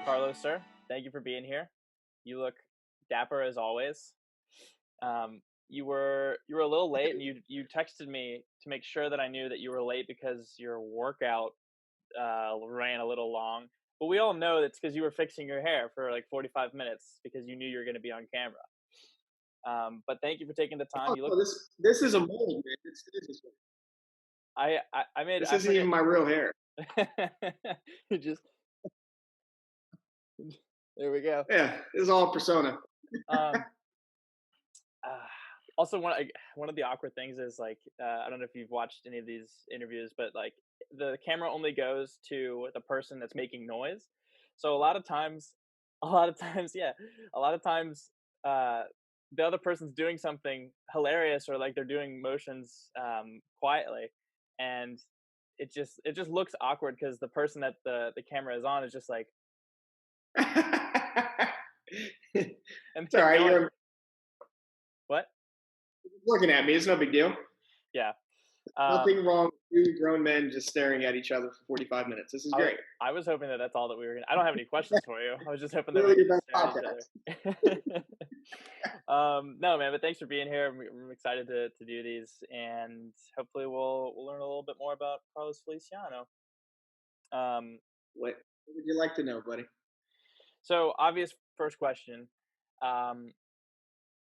Carlos, sir, thank you for being here. You look dapper as always. You were a little late, and you texted me to make sure that I knew that you were late because your workout ran a little long. But we all know that's because you were fixing your hair for like 45 minutes because you knew you were going to be on camera. But thank you for taking the time. Oh, You look. no, this is a mold, man. I made. This I isn't forget. even my real hair. You just there we go. Yeah, this is all persona. Um, Uh, also, one of the awkward things is like I don't know if you've watched any of these interviews, but like the camera only goes to the person that's making noise. So a lot of times, yeah, a lot of times uh, the other person's doing something hilarious or like they're doing motions quietly, and it just looks awkward because the person that the camera is on is just like, and It's they all have right. no You're what? looking at me. It's no big deal. Yeah. Nothing wrong with two grown men just staring at each other for 45 minutes. This is I great. I was hoping that that's all that we were gonna. I don't have any questions for you. I was just hoping that we Really could your just best stare at each podcast. other. No, man, but thanks for being here. I'm excited to do these, and hopefully we'll learn a little bit more about Carlos Feliciano. Um, What would you like to know, buddy? so obvious first question. Um,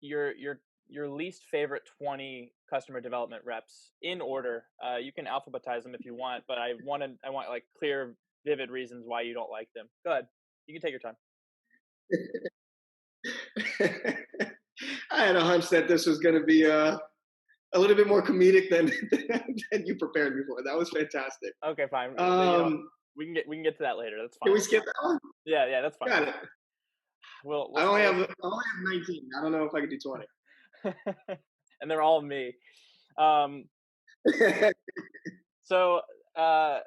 your least favorite 20 customer development reps in order. You can alphabetize them if you want, but I want like clear, vivid reasons why you don't like them. Go ahead. You can take your time. I had a hunch that this was going to be a little bit more comedic than than you prepared me for. That was fantastic. Okay, fine. Um, We can get to that later. That's can fine. we skip that one? Yeah, that's fine. Got it. We'll I only start have 19. I don't know if I could do with, and they're all me. Um, 20. so uh,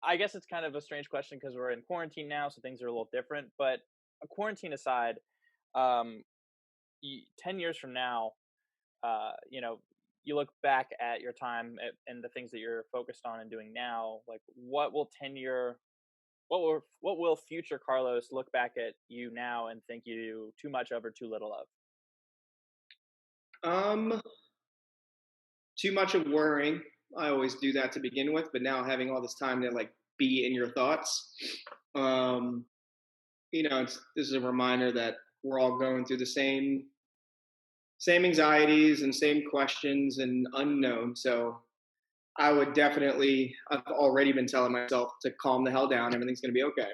I guess it's kind of a strange question because we're in quarantine now, so things are a little different. But quarantine aside, um, 10 years from now, you know, you look back at your time and the things that you're focused on and doing now. Like, what will future Carlos look back at you now and think you do too much of or too little of? um, too much of worrying. I always do that to begin with, but now having all this time to like be in your thoughts, um, this is a reminder that we're all going through the same anxieties and same questions and unknown. So I would definitely, I've already been telling myself to calm the hell down. Everything's going to be okay.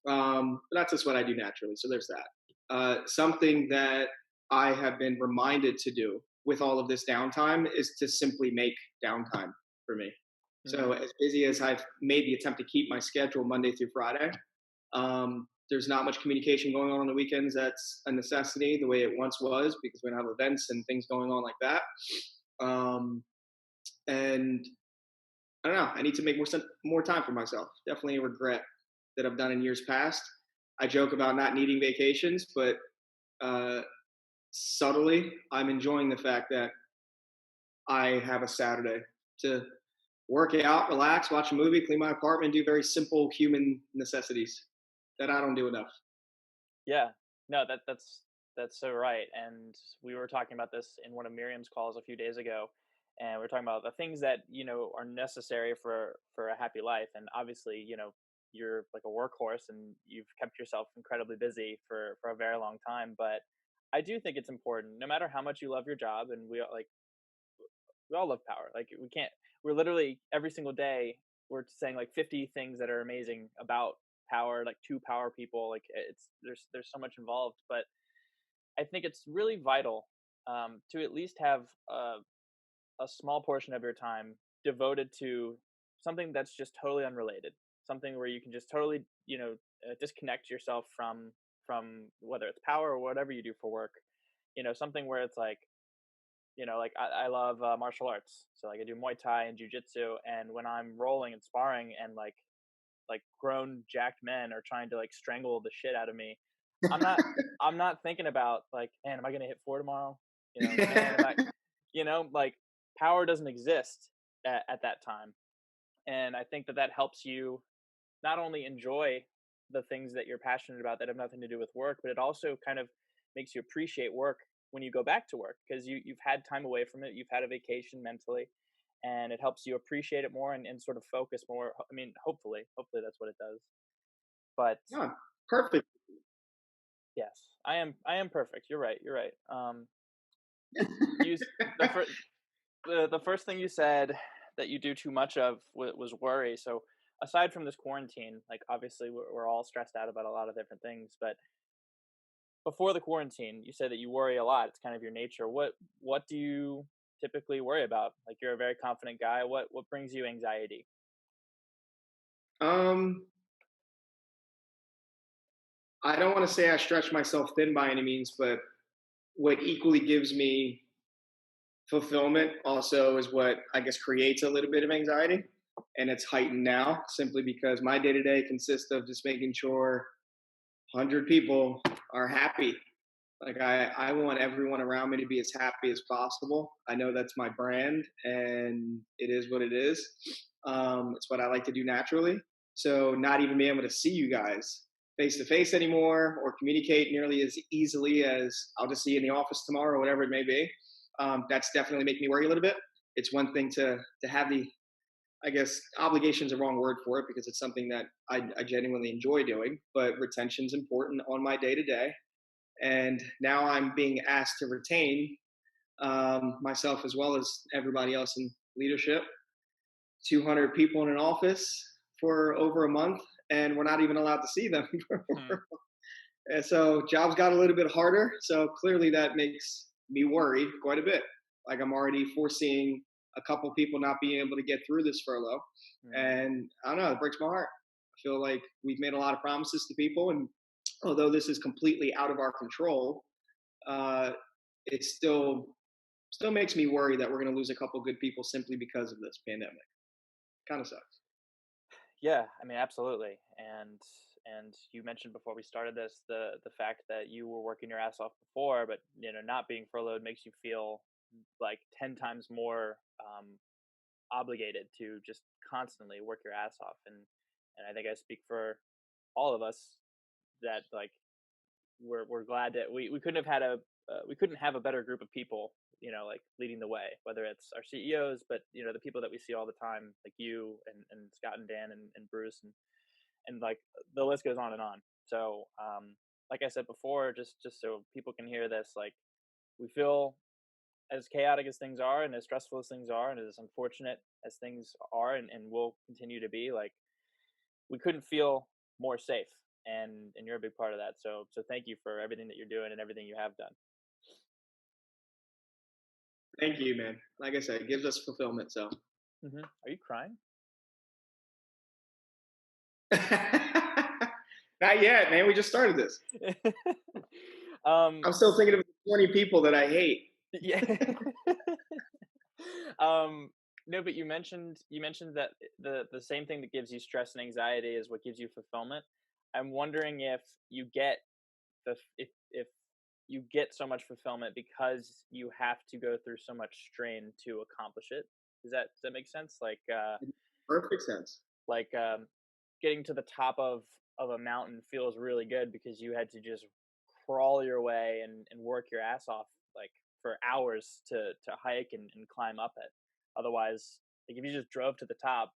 But that's just what I do naturally. So there's that. Something that I have been reminded to do with all of this downtime is to simply make downtime for me. So Mm, as busy as I've made the attempt to keep my schedule Monday through Friday, there's not much communication going on the weekends. That's a necessity the way it once was because we don't have events and things going on like that. Um, and I don't know. I need to make more time for myself. Definitely a regret that I've done in years past. I joke about not needing vacations, but uh, subtly, I'm enjoying the fact that I have a Saturday to work out, relax, watch a movie, clean my apartment, do very simple human necessities that I don't do enough. yeah, no, that's so right. And we were talking about this in one of Miriam's calls a few days ago, and we are talking about the things that are necessary for a happy life. And obviously, you're like a workhorse, and you've kept yourself incredibly busy for a very long time. But I do think it's important, no matter how much you love your job, and we all love power. Like we can't. We're literally every single day we're saying like 50 things that are amazing about power, like two power people. Like there's so much involved, but I think it's really vital to at least have a small portion of your time devoted to something that's just totally unrelated. Something where you can just totally disconnect yourself from whether it's power or whatever you do for work. Something where it's like I love martial arts, so like I do Muay Thai and Jiu-Jitsu, and when I'm rolling and sparring and like grown jacked men are trying to like strangle the shit out of me, I'm not I'm not thinking about like, man, am I gonna hit four tomorrow? Man, am I like power doesn't exist at that time. And I think that helps you not only enjoy the things that you're passionate about that have nothing to do with work, but it also kind of makes you appreciate work when you go back to work because you've had time away from it, you've had a vacation mentally, and it helps you appreciate it more and sort of focus more. I mean, hopefully that's what it does. But Yeah, perfect. yes, I am perfect. You're right. You're right. You s- the first the first thing you said that you do too much of was worry. So aside from this quarantine, like obviously we're all stressed out about a lot of different things, but before the quarantine, you said that you worry a lot. It's kind of your nature. What do you typically worry about? Like you're a very confident guy. What brings you anxiety? um, I don't want to say I stretch myself thin by any means, but what equally gives me fulfillment also is what I guess creates a little bit of anxiety. And it's heightened now simply because my day to day consists of just making sure 100 people are happy. Like I want everyone around me to be as happy as possible. I know that's my brand, and it is what it is. It's what I like to do naturally. So not even being able to see you guys face to face anymore or communicate nearly as easily as I'll just see you in the office tomorrow or whatever it may be. That's definitely making me worry a little bit. It's one thing to have the, I guess obligation's a wrong word for it because it's something that I genuinely enjoy doing, but retention's important on my day to day. And now I'm being asked to retain myself as well as everybody else in leadership. 200 people in an office for over a month, and we're not even allowed to see them. Hmm. And so jobs got a little bit harder. So clearly that makes me worry quite a bit. Like I'm already foreseeing a couple people not being able to get through this furlough. Mm. And I don't know, it breaks my heart. I feel like we've made a lot of promises to people. And although this is completely out of our control, uh, it still makes me worry that we're going to lose a couple good people simply because of this pandemic. Kind of sucks. Yeah, I mean, absolutely. And you mentioned before we started this the fact that you were working your ass off before, but not being furloughed makes you feel like 10 times more obligated to just constantly work your ass off. And I think I speak for all of us that like we're glad that we couldn't have had a we couldn't have a better group of people, like leading the way, whether it's our CEOs, but the people that we see all the time, like you and Scott and Dan and Bruce and like the list goes on and on. So like I said before, just so people can hear this, like we feel as chaotic as things are and as stressful as things are and as unfortunate as things are and will continue to be, like we couldn't feel more safe, and you're a big part of that. So thank you for everything that you're doing and everything you have done. Thank you, man. Like I said, it gives us fulfillment. So Are you crying? not yet, man. We just started this. um I'm still thinking of the 20 people that I hate. yeah. um no, but you mentioned that the same thing that gives you stress and anxiety is what gives you fulfillment. I'm wondering if you get if you get so much fulfillment because you have to go through so much strain to accomplish it. Does that make sense? Perfect sense. Like getting to the top of a mountain feels really good because you had to just crawl your way and work your ass off like for hours to hike and climb up it. Otherwise, like if you just drove to the top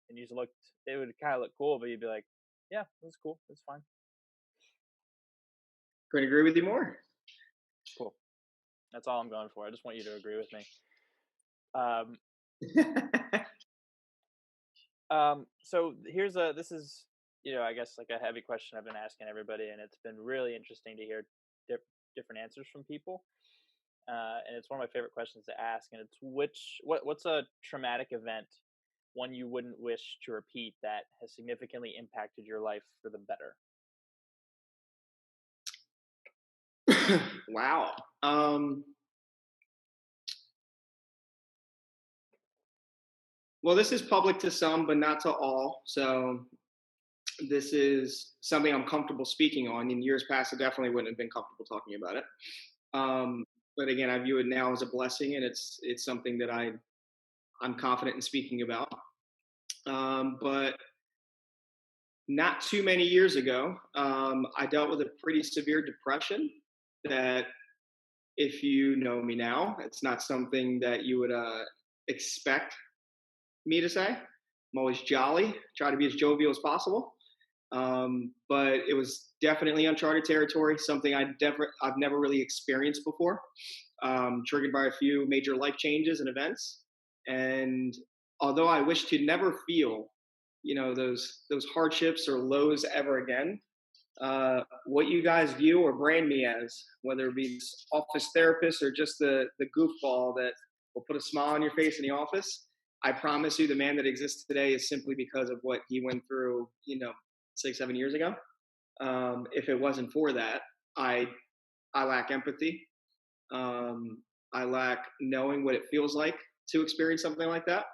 and you just looked, it would kind of look cool, but you'd be like, yeah, that's cool, that's fine, Couldn't agree with you more. cool. That's all I'm going for. I just want you to agree with me. Um, so here's a this is I guess like a heavy question I've been asking everybody, and it's been really interesting to hear different answers from people. And it's one of my favorite questions to ask, and it's what's a traumatic event, one you wouldn't wish to repeat that has significantly impacted your life for the better. Wow. Well, this is public to some, but not to all. So this is something I'm comfortable speaking on. In years past, I definitely wouldn't have been comfortable talking about it. But again, I view it now as a blessing, and it's something that I'm confident in speaking about. But not too many years ago, I dealt with a pretty severe depression that, if you know me now, it's not something that you would expect me to say. I'm always jolly, try to be as jovial as possible. But it was definitely uncharted territory, something I've never really experienced before, triggered by a few major life changes and events. And although I wish to never feel, those hardships or lows ever again, what you guys view or brand me as, whether it be this office therapist or just the goofball that will put a smile on your face in the office, I promise you, the man that exists today is simply because of what he went through, 6, 7 years ago. If it wasn't for that, I I lack empathy. I lack knowing what it feels like to experience something like that.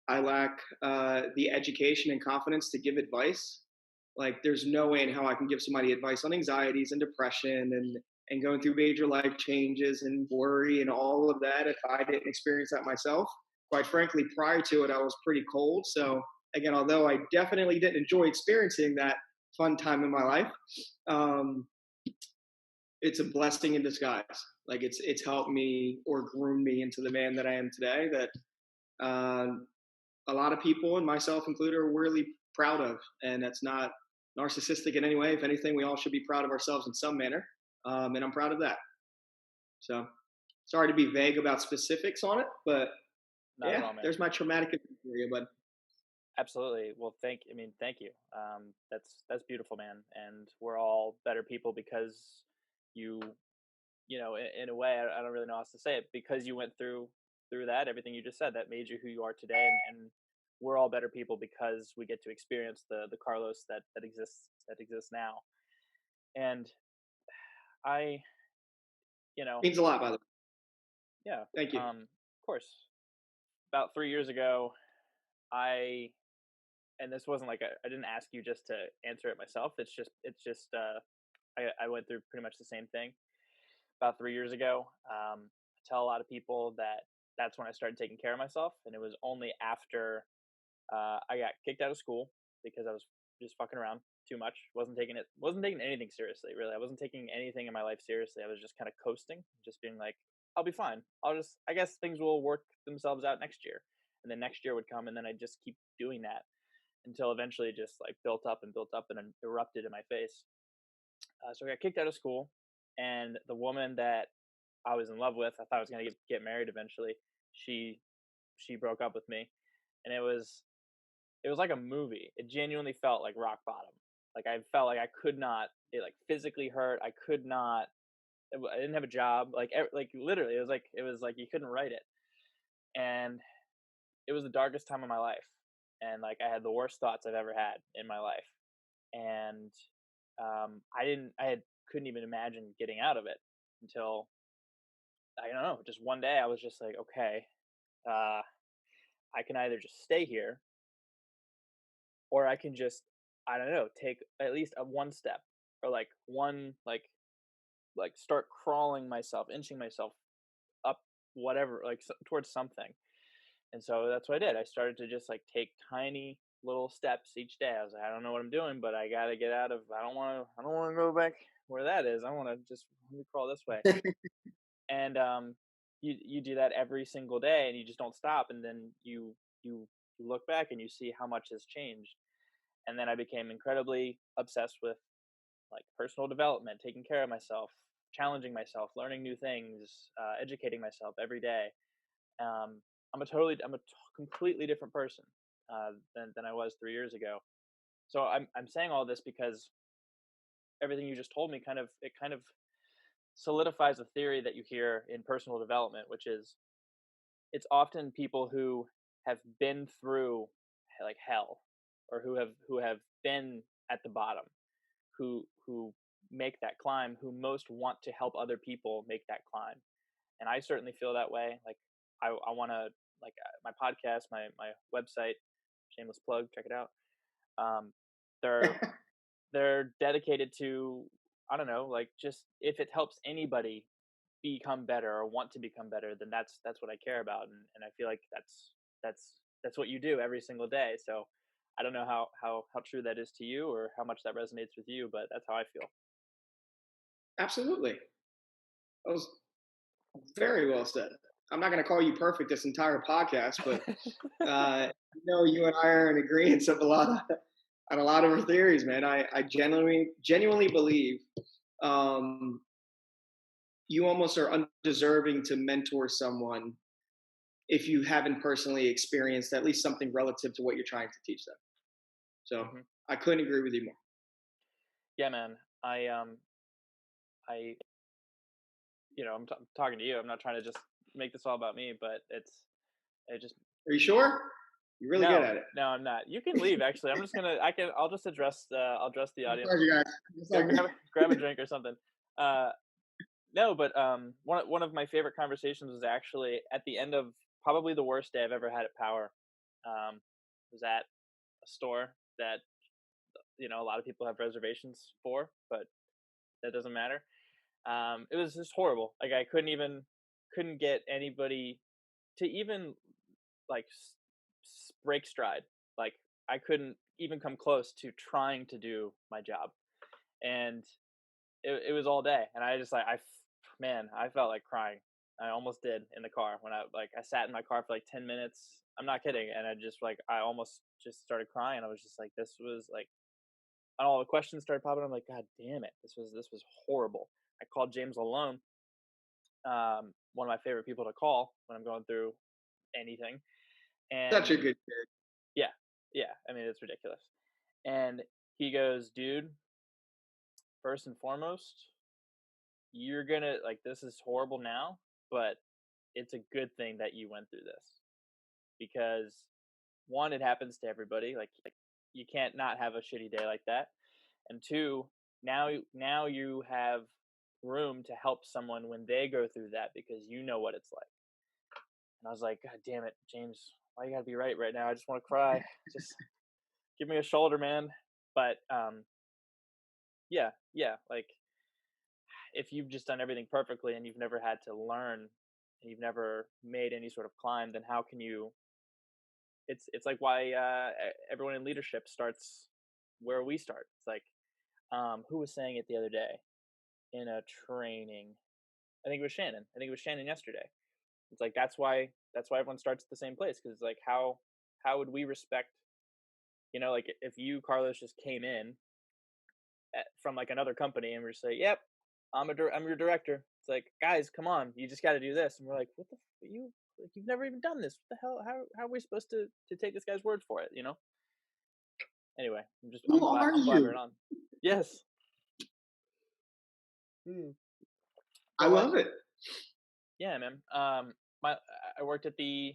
I lack the education and confidence to give advice. Like, there's no way in how I can give somebody advice on anxieties and depression and going through major life changes and worry and all of that if I didn't experience that myself. Quite frankly, prior to it, I was pretty cold. So again, although I definitely didn't enjoy experiencing that fun time in my life, um, it's a blessing in disguise. Like, it's helped me or groomed me into the man that I am today. That uh, a lot of people, and myself included, are really proud of. And that's not narcissistic in any way. If anything, we all should be proud of ourselves in some manner. And I'm proud of that. So sorry to be vague about specifics on it, but Not at yeah, all, man. there's my traumatic area. But Absolutely. Well, thank you. That's beautiful, man. And we're all better people because you, in a way, I don't really know how else to say it, because you went through that, everything you just said, that made you who you are today, and we're all better people because we get to experience the Carlos that exists now. And I, you know, means a lot, by the way. yeah, Thank you. of course. About 3 years ago, I and this wasn't like I didn't ask you just to answer it myself. It's just I went through pretty much the same thing about 3 years ago. I tell a lot of people that that's when I started taking care of myself, and it was only after I got kicked out of school because I was just fucking around too much. Wasn't taking anything seriously. Really, I wasn't taking anything in my life seriously. I was just kind of coasting, just being like, I'll be fine. I guess things will work themselves out next year, and then next year would come, and then I just keep doing that until eventually it just like built up and erupted in my face. So I got kicked out of school, and the woman that I was in love with, I thought I was gonna get married eventually. She she broke up with me, and it was like a movie. It genuinely felt like rock bottom. Like, I felt like I could not. It like physically hurt. I could not. I didn't have a job. Like literally, it was like you couldn't write it, and it was the darkest time of my life. And like I had the worst thoughts I've ever had in my life, and I didn't. I had couldn't even imagine getting out of it until, I don't know. Just one day, I was just like, okay, uh, I can either just stay here, or I can just, I don't know, take at least a one step, or like one like start crawling myself, inching myself up, whatever, like towards something. And so that's what I did. I started to just like take tiny little steps each day. I was like, I don't know what I'm doing, but I got to get out of. I don't want to go back where that is. I want to just, let me crawl this way. And you do that every single day, and you just don't stop. And then you look back and you see how much has changed. And then I became incredibly obsessed with like personal development, taking care of myself, challenging myself, learning new things, educating myself every day. Um, I'm a completely different person than I was 3 years ago. So I'm saying all this because everything you just told me kind of solidifies a theory that you hear in personal development, which is it's often people who have been through like hell, or who have been at the bottom, who make that climb, who most want to help other people make that climb. And I certainly feel that way. Like I want to, like, my podcast, my website, shameless plug, check it out. Um, they're they're dedicated to, I don't know, like, just if it helps anybody become better or want to become better, then that's what I care about. And I feel like that's what you do every single day. So I don't know how true that is to you or how much that resonates with you, but that's how I feel. Absolutely. That was very well said. I'm not going to call you perfect this entire podcast, but you and I are in agreement of a lot of on a lot of our theories, man. I genuinely believe um, you almost are undeserving to mentor someone if you haven't personally experienced at least something relative to what you're trying to teach them. So Hmm. I couldn't agree with you more. Yeah, man. I I'm talking to you. I'm not trying to just make this all about me, but it just Are you sure? You're really good no, at it. no, I'm not. You can leave. Actually, I'm just gonna. I'll just address the. I'll address the I'm audience. sorry, you guys. It's Go like grab a drink or something. Uh, no, but one of my favorite conversations was actually at the end of probably the worst day I've ever had at Power. Was at a store that a lot of people have reservations for, but that doesn't matter. It was just horrible. Like I couldn't get anybody to even like break stride. Like I couldn't even come close to trying to do my job, and it was all day. And I just like man, I felt like crying. I almost did in the car when I sat in my car for like 10 minutes. I'm not kidding, and I almost just started crying. I was just like, this was like, and all the questions started popping. I'm like, God damn it, this was horrible. I called James alone, one of my favorite people to call when I'm going through anything. such And a good kid. yeah, yeah, I mean, it's ridiculous. And he goes, dude, first and foremost, you're gonna like this is horrible now, but it's a good thing that you went through this because one, it happens to everybody. Like you can't not have a shitty day like that. And two, now you have room to help someone when they go through that because you know what it's like. And I was like, God damn it, James, why you gotta be right now? I just want to cry. Just give me a shoulder, man. But yeah, yeah, like if you've just done everything perfectly and you've never had to learn and you've never made any sort of climb, then how can you? It's like why everyone in leadership starts where we start. It's like who was saying it the other day in a training? I think it was Shannon. I think it was Shannon yesterday. It's like that's why everyone starts at the same place because it's like how would we respect like if you Carlos just came in from like another company and we're just like, yep, I'm your director. It's like, guys, come on, you just got to do this, and we're like, what the you like, you've never even done this. What the hell? How are we supposed to take this guy's word for it? Anyway, Who are I'm blabbering you? on. Yes. Mm. I But love it. yeah, man. My I worked at the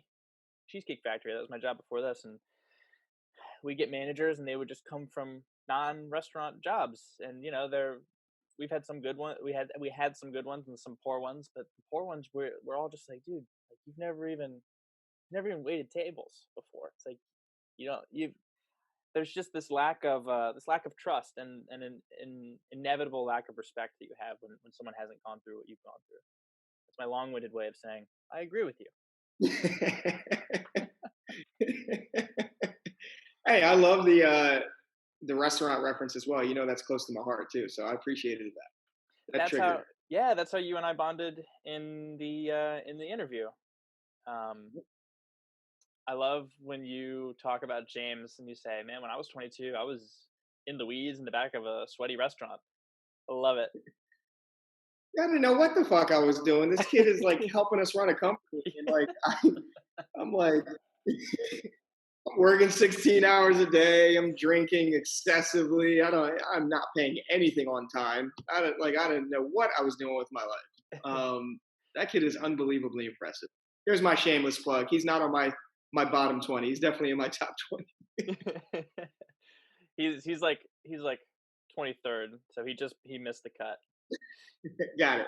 Cheesecake Factory. That was my job before this, and we get managers, and they would just come from non-restaurant jobs, and they're we've had some good one. We had some good ones and some poor ones, but the poor ones we're all just like, dude, like you've never even waited tables before. It's like you there's just this lack of trust and an inevitable lack of respect that you have when someone hasn't gone through what you've gone through. That's my long-winded way of saying I agree with you. Hey, I love the restaurant reference as well. You know that's close to my heart too, so I appreciated that. That That's triggered. how Yeah, that's how you and I bonded in the interview. Um, I love when you talk about James and you say, "Man, when I was 22, I was in the weeds in the back of a sweaty restaurant." I love I didn't know what the fuck I was doing. This kid is like it. helping us run a company, and like I'm like I'm working 16 hours a day. I'm drinking excessively. I'm not paying anything on time. I didn't know what I was doing with my life. That kid is unbelievably impressive. Here's my shameless plug. He's not on my bottom 20. He's definitely in my top 20. He's like 23rd, so he missed the cut. Got it.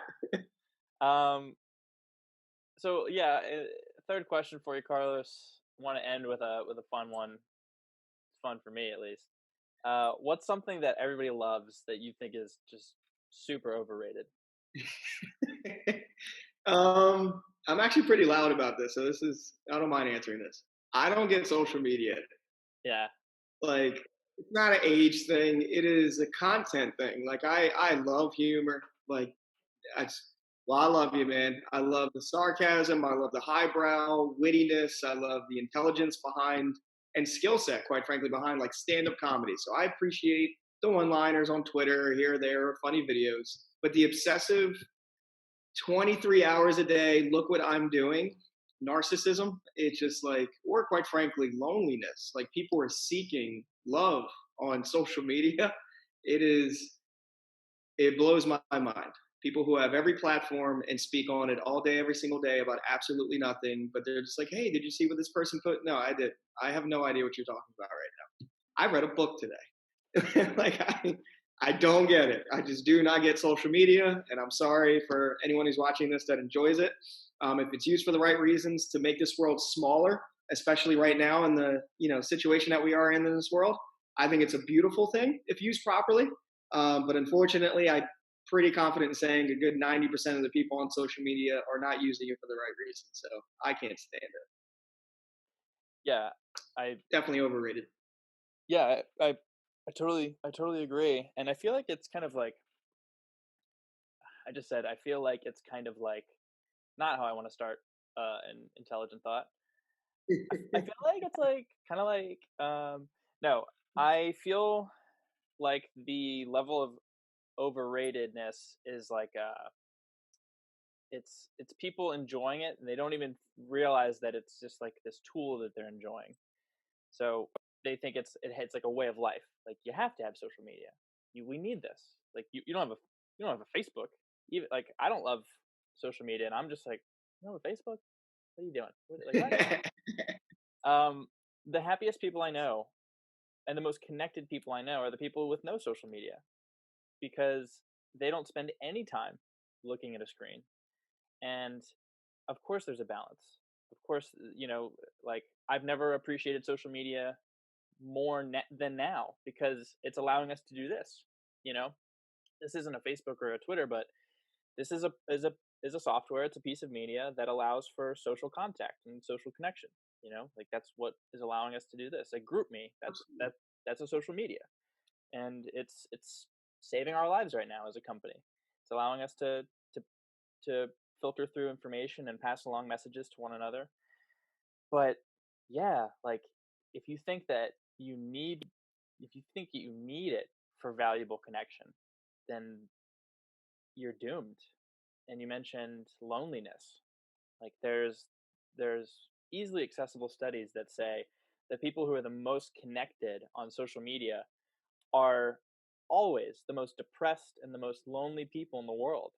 So yeah, third question for you, Carlos. Want to end with a fun one. It's fun for me at least. What's something that everybody loves that you think is just super overrated? I'm actually pretty loud about this, so I don't mind answering this. I don't get social media. Yeah, Like, it's not an age thing. It is a content thing. Like, I love humor. Like, I, well, I love you, man. I love the sarcasm. I love the highbrow wittiness. I love the intelligence behind and skill set, quite frankly, behind like stand up comedy. So I appreciate the one liners on Twitter, here, there, funny videos. But the obsessive 23 hours a day, look what I'm doing, narcissism, it's just like, or quite frankly, loneliness. Like people are seeking love on social media. It is, it blows my mind. People who have every platform and speak on it all day, every single day about absolutely nothing, but they're just like, hey, did you see what this person put? No, I did. I have no idea what you're talking about right now. I read a book today. Like I don't get it. I just do not get social media, and I'm sorry for anyone who's watching this that enjoys it. If it's used for the right reasons to make this world smaller, especially right now in the situation that we are in this world, I think it's a beautiful thing if used properly. But unfortunately, I'm pretty confident in saying a good 90% of the people on social media are not using it for the right reasons. So I can't stand it. Yeah, I Definitely overrated. yeah, I totally agree, and I feel like it's kind of like I just said, I feel like it's kind of like not how I wanna start, an intelligent thought. I feel like it's like kinda like, no, I feel like the level of overratedness is like, it's people enjoying it, and they don't even realize that it's just like this tool that they're enjoying. So, they think it's like a way of life. Like, you have to have social media. We need this. Like, you don't have a Facebook. Even like, I don't love social media, and I'm just like, "You don't have a Facebook? What are you doing?" What? Um, the happiest people I know and the most connected people I know are the people with no social media because they don't spend any time looking at a screen. And of course, there's a balance. Of course, like I've never appreciated social media more than now because it's allowing us to do this. You know, this isn't a Facebook or a Twitter, but this is a software. It's a piece of media that allows for social contact and social connection. Like that's what is allowing us to do this. Like group me. That's a social media, and it's saving our lives right now as a company. It's allowing us to to filter through information and pass along messages to one another. But yeah, like if you think that you need if you think you need it for valuable connection, then you're doomed. And you mentioned loneliness. Like there's easily accessible studies that say that people who are the most connected on social media are always the most depressed and the most lonely people in the world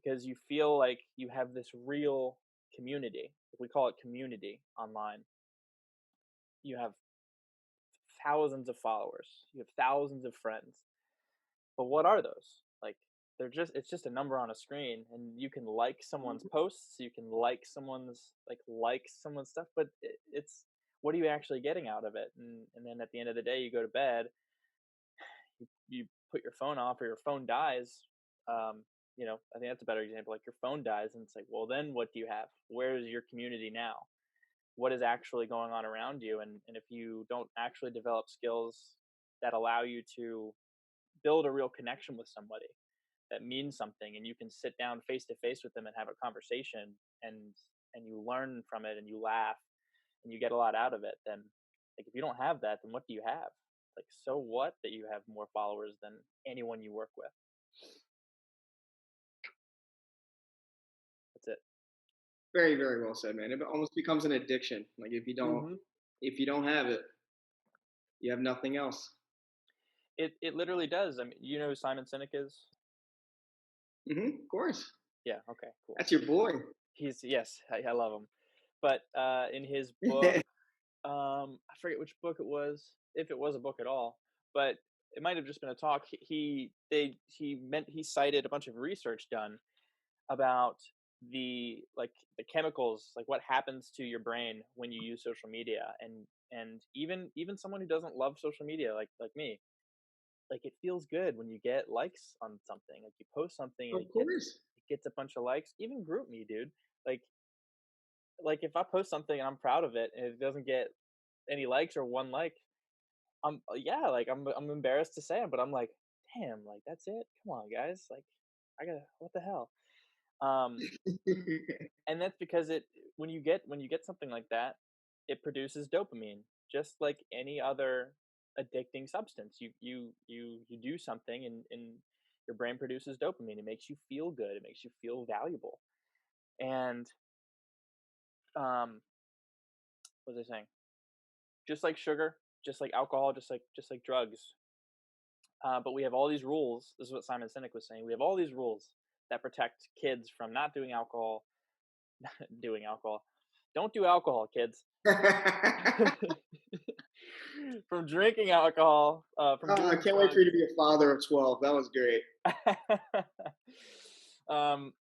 because you feel like you have this real community. We call it community online. You have thousands of followers, you have thousands of friends. But what are those? Like it's just a number on a screen and you can like someone's posts, you can like someone's stuff, but it's what are you actually getting out of it? And then at the end of the day you go to bed, you put your phone off or your phone dies. I think that's a better example. Like your phone dies and it's like, well then what do you have? Where is your community now? What is actually going on around you? And if you don't actually develop skills that allow you to build a real connection with somebody that means something and you can sit down face to face with them and have a conversation and you learn from it and you laugh and you get a lot out of it, then like if you don't have that, then what do you have? Like so what that you have more followers than anyone you work with? That's it. Very, very well said, man. It almost becomes an addiction. Like Hmm. if you don't have it, you have nothing else. It literally does. I mean, you know who Simon Sinek is? Of course. Yeah. Okay. Cool. That's your boy. He's yes, I love him. But in his book, I forget which book it was, if it was a book at all, but it might have just been a talk. He cited a bunch of research done about the chemicals, like what happens to your brain when you use social media, and even someone who doesn't love social media like me, like it feels good when you get likes on something, like you post something and Of course. it gets a bunch of likes. Even group me, dude. Like if I post something and I'm proud of it and it doesn't get any likes or one like, yeah, like, I'm embarrassed to say it, but I'm like, "Damn, like, that's it? Come on, guys, like, I gotta what the hell?" Um, and that's because it when you get something like that, it produces dopamine, just like any other addicting substance. You do something and your brain produces dopamine. It makes you feel good, it makes you feel valuable. And, what was I saying? Just like sugar, just like alcohol, just like drugs. But we have all these rules. This is what Simon Sinek was saying. We have all these rules that protect kids from not doing alcohol, doing alcohol. Don't do alcohol, kids. From drinking alcohol, from Oh, I doing can't wait for drugs. you to be a father of 12. That was great. um,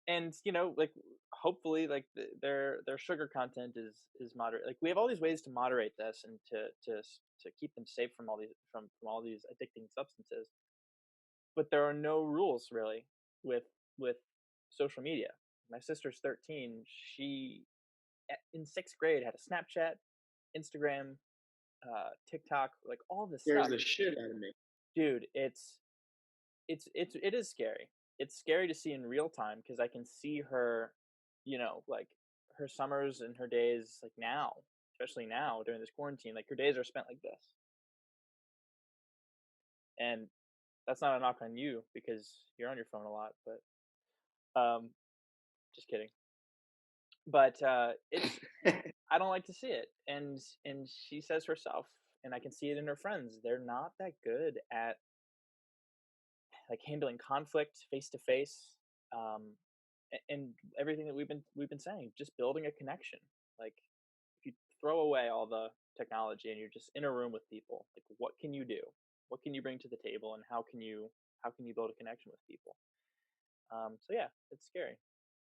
and like hopefully, like their sugar content is moderate. Like we have all these ways to moderate this and to keep them safe from all these from all these addicting substances. But there are no rules really with with social media. My sister's 13. She in sixth grade had a Snapchat, Instagram, TikTok, like all this Scares stuff. the shit out of me. Dude, it is scary. It's scary to see in real time because I can see her, like her summers and her days like now, especially now during this quarantine, like her days are spent like this. And that's not a knock on you because you're on your phone a lot, but just kidding. But it's I don't like to see it. And she says herself, and I can see it in her friends, they're not that good at like handling conflict face to face, and everything that we've been saying, just building a connection. Like if you throw away all the technology and you're just in a room with people, like what can you do? What can you bring to the table, and how can you build a connection with people? So yeah, it's scary,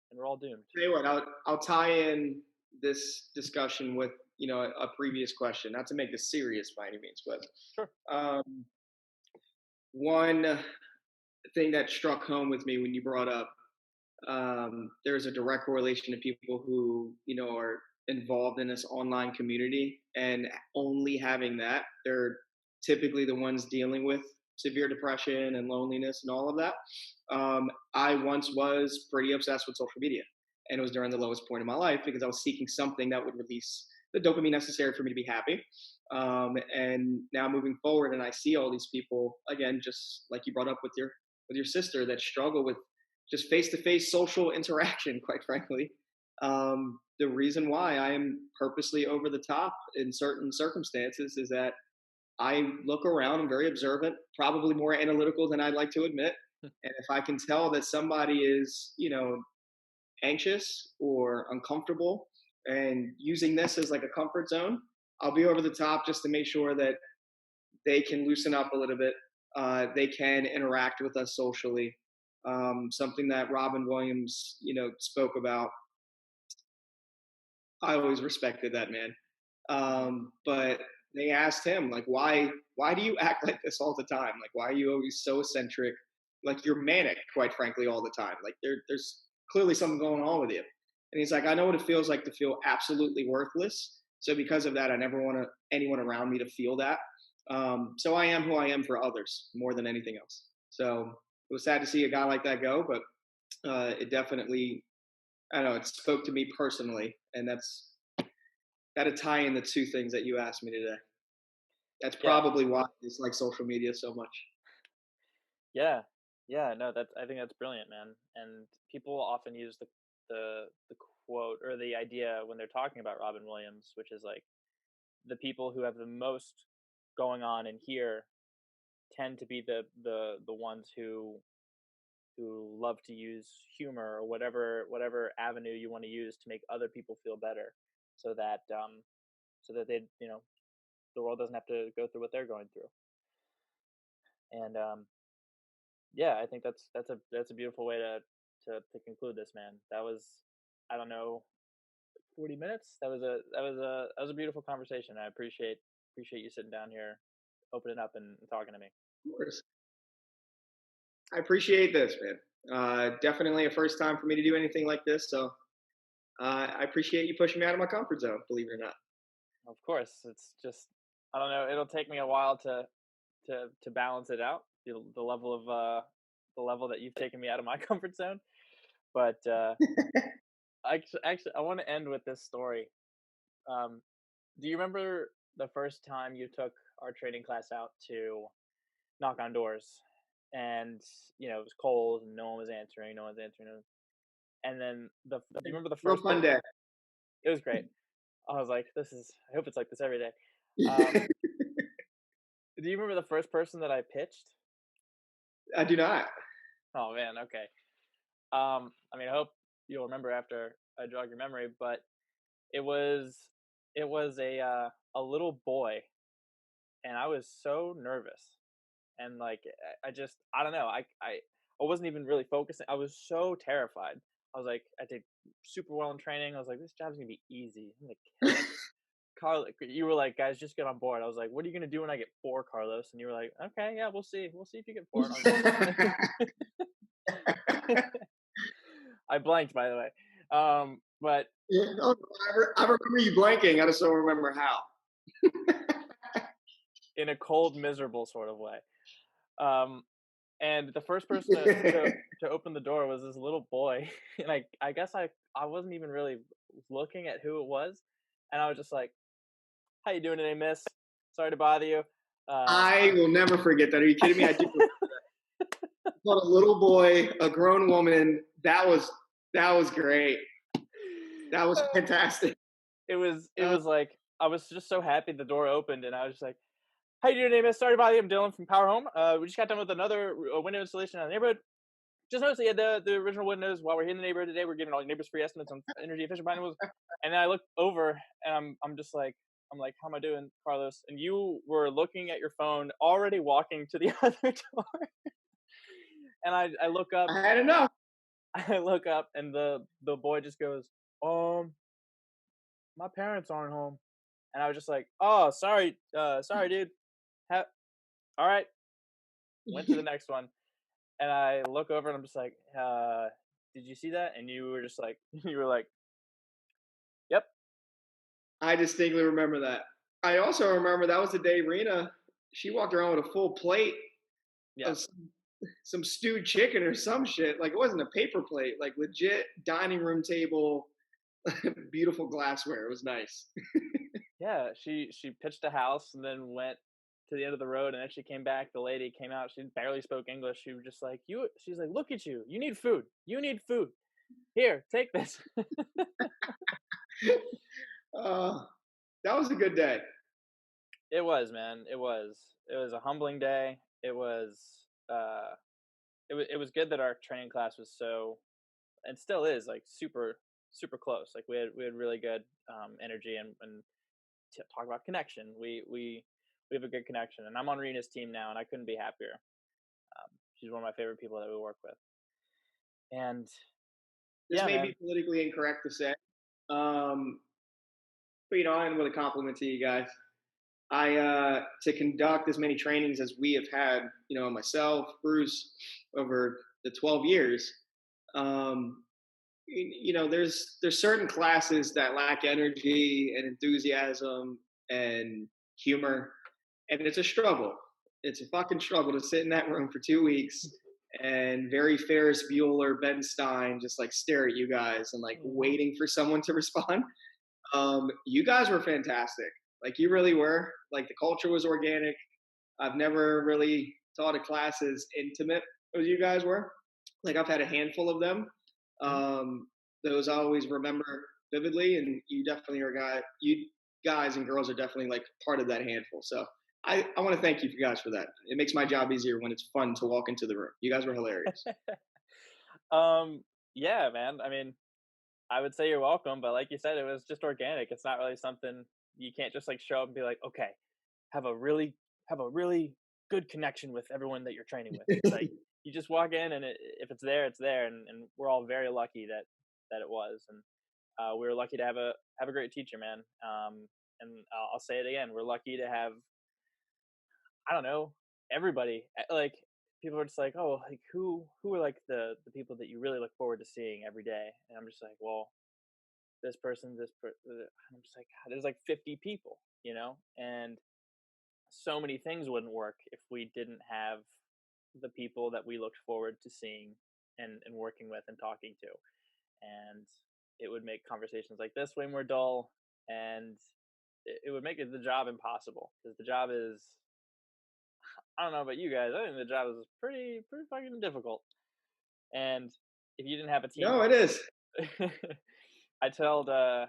and we're all doomed. Tell you what, I'll tie in this discussion with a previous question. Not to make this serious by any means, but Sure. um, one thing that struck home with me when you brought up there's a direct correlation to people who are involved in this online community, and only having that, they're typically the ones dealing with severe depression and loneliness and all of that. I once was pretty obsessed with social media, and it was during the lowest point of my life because I was seeking something that would release the dopamine necessary for me to be happy. And now moving forward, and I see all these people again, just like you brought up with your sister, that struggle with just face-to-face social interaction, quite frankly. The reason why I am purposely over the top in certain circumstances is that I look around, I'm very observant, probably more analytical than I'd like to admit. And if I can tell that somebody is, anxious or uncomfortable and using this as like a comfort zone, I'll be over the top just to make sure that they can loosen up a little bit. They can interact with us socially. Something that Robin Williams, spoke about. I always respected that man. Mhm. But they asked him, like, why do you act like this all the time? Like, why are you always so eccentric? Like, you're manic, quite frankly, all the time. Like, there's clearly something going on with you. And he's like, I know what it feels like to feel absolutely worthless. So because of that, I never want anyone around me to feel that. So I am who I am for others more than anything else. So it was sad to see a guy like that go, but it definitely, I don't know, it spoke to me personally, and that's got to tie in the two things that you asked me today. That's Yeah. probably why it's like social media so much. Yeah. Yeah, no, that's I think that's brilliant, man. And people often use the quote or the idea when they're talking about Robin Williams, which is like the people who have the most going on in here tend to be the ones who love to use humor or whatever avenue you want to use to make other people feel better, so that they the world doesn't have to go through what they're going through. And yeah, I think that's a beautiful way to conclude this, man. That was, I don't know, 40 minutes. That was a beautiful conversation. I appreciate you sitting down here, opening up and talking to me. Of course. I appreciate this, man. Definitely a first time for me to do anything like this. So I appreciate you pushing me out of my comfort zone, believe it or not. Of course, it's just I don't know. It'll take me a while to balance it out. The level of the level that you've taken me out of my comfort zone. But actually, I want to end with this story. Um, do you remember the first time you took our training class out to knock on doors? And it was cold and no one was answering. No one's answering. And then do you remember the Real first fun day. It was great. I was like, "This is I hope it's like this every day." Um, do you remember the first person that I pitched? I do not. Oh, man, okay. I mean, I hope you'll remember after I jog your memory, but it was it was a little boy, and I was so nervous, and, like, I just I don't know, I wasn't even really focusing, I was so terrified. I was like, I did super well in training, I was like, "This job's gonna be easy, I'm gonna kill it." Carl, you were like, "Guys, just get on board." I was like, "What are you gonna do when I get 4, Carlos?" And you were like, "Okay, yeah, we'll see. We'll see if you get 4." And I was like, I blanked, by the way. But Yeah, oh, I remember you blanking. I just don't remember how. in a cold, miserable sort of way. Um, and the first person to open the door was this little boy, and I guess I wasn't even really looking at who it was, and I was just like, "How you doing today, miss? Sorry to bother you." Um, I will never forget that. Are you kidding me? I do. But a little boy, a grown woman. That was great. That was fantastic. Uh, it was like I was just so happy the door opened, and I was just like, "How you doing, name? Sorry about you. I'm Dylan from Power Home. We just got done with another window installation in the neighborhood. Just noticed that you had the original windows while we're here in the neighborhood today. We're giving all your neighbors free estimates on energy efficient panels." And then I look over, and I'm just like, I'm like, "How am I doing, Carlos?" And you were looking at your phone, already walking to the other door. And I look up, I had enough. I look up, and the boy just goes, my parents aren't home." And I was just like, "Oh, sorry, sorry, dude. Ha- all right." Went to the next one, and I look over, and I'm just like, "Did you see that?" And you were just like, you were like, "Yep, I distinctly remember that. I also remember that was the day Rena, she walked around with a full plate yeah, of some stewed chicken or some shit. Like it wasn't a paper plate, like legit dining room table, beautiful glassware. It was nice. yeah." She pitched a house and then went to the end of the road, and then she came back. The lady came out. She barely spoke English. She was just like, "You." She's like, "Look at you. You need food. You need food. Here, take this." Uh, that was a good day. It was, man. It was. It was a humbling day. It was. It was good that our training class was so, and still is, like, super close. Like we had really good energy, and talk about connection. We have a good connection, and I'm on Rena's team now, and I couldn't be happier. She's one of my favorite people that we work with, and This yeah, may be man. politically incorrect to say, um, but I end with a compliment to you guys. I to conduct as many trainings as we have had, myself, Bruce, over the 12 years. Um, there's certain classes that lack energy and enthusiasm and humor, and it's a struggle. It's a fucking struggle to sit in that room for 2 weeks and very Ferris Bueller, Ben Stein, just like stare at you guys and like Mhm. waiting for someone to respond. You guys were fantastic. Like you really were. Like the culture was organic. I've never really taught a class as intimate as you guys were. Like I've had a handful of them. Mhm. Um, those I always remember vividly, and you definitely are guy. You guys and girls are definitely like part of that handful. So I want to thank you guys for that. It makes my job easier when it's fun to walk into the room. You guys were hilarious. um, yeah, man. I mean, I would say you're welcome, but like you said, it was just organic. It's not really something you can't just like show up and be like, "Okay, have a really have a really good connection with everyone that you're training with." It's like you just walk in, and if it's there, it's there, and we're all very lucky that it was, and we were lucky to have a great teacher, man. And I'll say it again, we're lucky to have, I don't know, everybody. Like, people are just like, "Oh, like who are like the people that you really look forward to seeing every day?" And I'm just like, "Well, this person, I'm just like, "God, there's like 50 people, you know?" And so many things wouldn't work if we didn't have the people that we looked forward to seeing and working with and talking to. And it would make conversations like this way more dull, and it would make the job impossible because the job is, I don't know about you guys, I think the job is pretty fucking difficult. And if you didn't have a team No, it is. I told I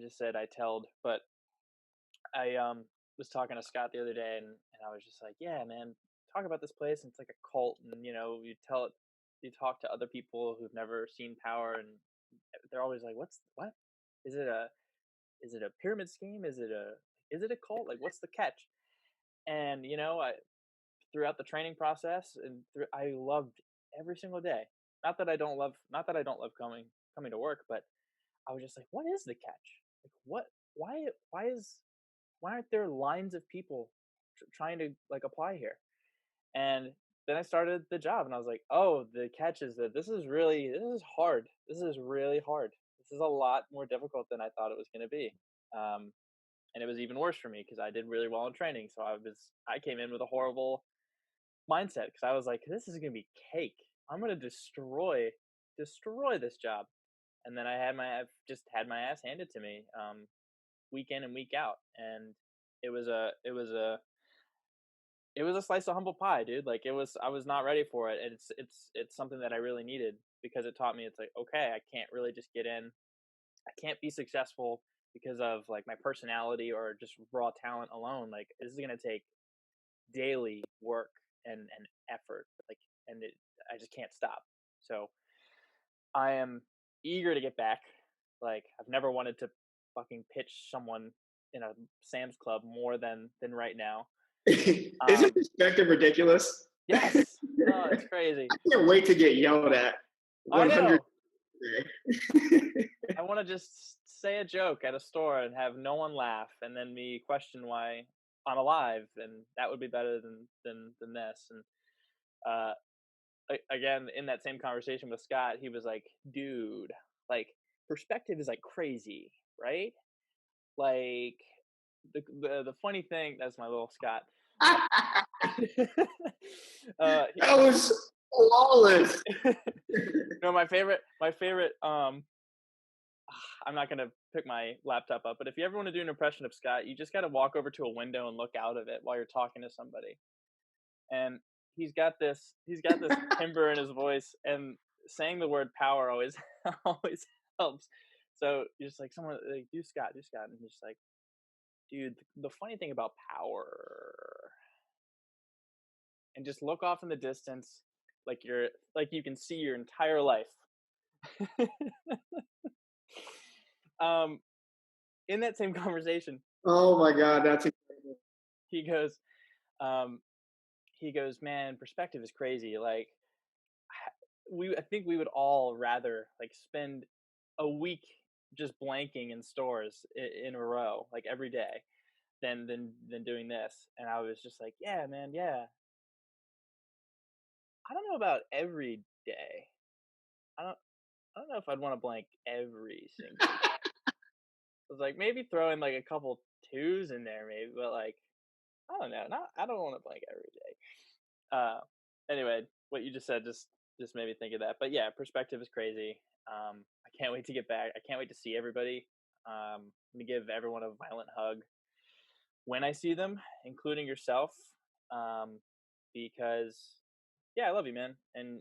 just said I told, but I was talking to Scott the other day, and I was just like, yeah, man, talk about this place, and it's like a cult, and you tell it, you talk to other people who've never seen power, and they're always like, what? Is it a pyramid scheme? Is it a cult? Like, what's the catch? And I throughout the training process, and I loved every single day. Not that I don't love coming to work, but I was just like, what is the catch? Like, what? Why is why aren't there lines of people trying to like apply here? And then I started the job, and I was like, oh, the catch is that this is hard. This is really hard. This is a lot more difficult than I thought it was going to be. Um, and it was even worse for me because I did really well in training. So I came in with a horrible mindset because I was like, this is going to be cake. I'm going to destroy this job. And then I've just had my ass handed to me, week in and week out. And it was a, it was a, it was a slice of humble pie, dude. Like I was not ready for it. And it's something that I really needed because it taught me it's like, okay, I can't really just get in. I can't be successful because of like my personality or just raw talent alone. Like this is gonna take daily work and effort. Like I just can't stop. So I am eager to get back. Like I've never wanted to fucking pitch someone in a Sam's Club more than right now. Isn't Um, perspective ridiculous? I yes. Oh, it's crazy. can't wait to get yelled at I 100. know. I want to just say a joke at a store and have no one laugh, and then me question why I'm alive, and that would be better than this. And uh, again, in that same conversation with Scott, he was like, "Dude, like perspective is like crazy, right? Like the funny thing. That's my little Scott. uh, That was flawless. no, my favorite. I'm not gonna pick my laptop up, but if you ever want to do an impression of Scott, you just got to walk over to a window and look out of it while you're talking to somebody. And he's got this timbre in his voice, and saying the word power always always helps. So you're just like, someone like, do Scott, and he's just like, dude, the funny thing about power, and just look off in the distance, like you can see your entire life. um, in that same conversation, Oh my God, that's incredible. he goes, um, man, perspective is crazy. Like I think we would all rather like spend a week just blanking in stores in a row, like every day, than doing this. And I was just like, yeah, man, yeah. I don't know about every day. I don't I don't know if I'd want to blank every single day. I was like, maybe throw in like a couple twos in there, maybe, but like I don't know. Not I don't want to blank every day. Uh, anyway, what you just said just made me think of that. But yeah, perspective is crazy. I can't wait to get back. I can't wait to see everybody. I'm gonna give everyone a violent hug when I see them, including yourself, um, because yeah, I love you, man, and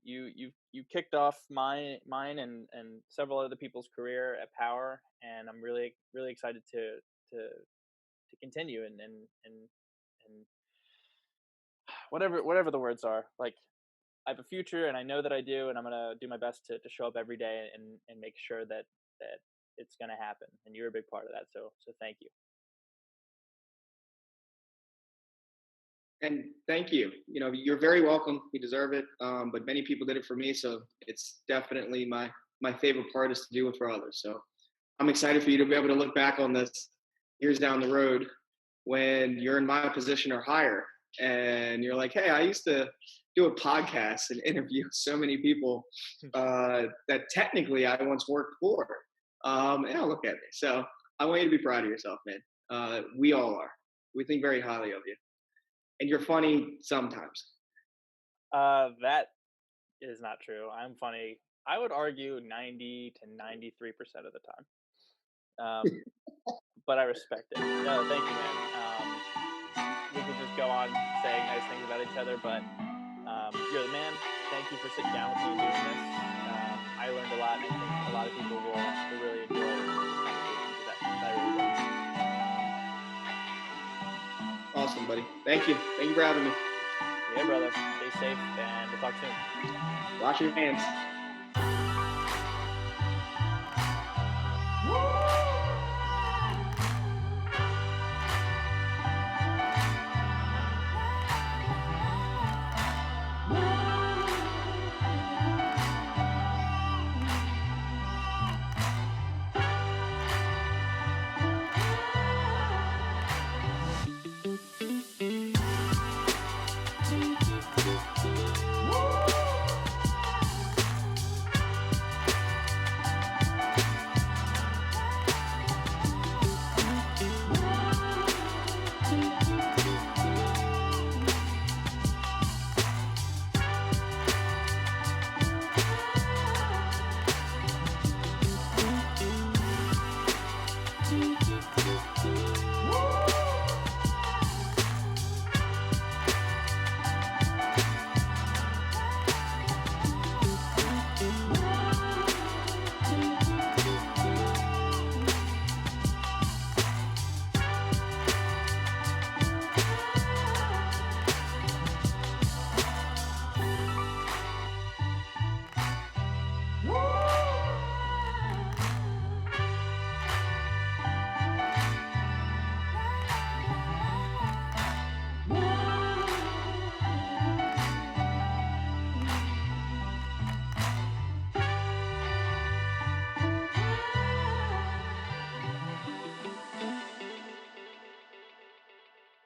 you kicked off mine and several other people's career at Power, and I'm really excited to continue and whatever the words are. Like I have a future, and I know that I do, and I'm gonna do my best to show up every day and make sure that it's gonna happen. And you're a big part of that. So thank you. And thank you. You know, you're very welcome. You deserve it. But many people did it for me, so it's definitely my favorite part is to do it for others. So I'm excited for you to be able to look back on this years down the road when you're in my position or higher, and you're like, hey, I used to do a podcast and interview so many people that technically I once worked for. And I'll look at me. So I want you to be proud of yourself, man. We all are. We think very highly of you, and you're funny sometimes. That is not true. I'm funny. I would argue 90 to 93% of the time. Um, but I respect it. No, thank you, man. We could just go on saying nice things about each other, but you're the man. Thank you for sitting down with me and doing this. I learned a lot, and I think a lot of people will really enjoy this conversation because I really did. Awesome, buddy. Thank you. Thank you for having me. Yeah, brother. Stay safe, and we'll talk soon. Wash your hands.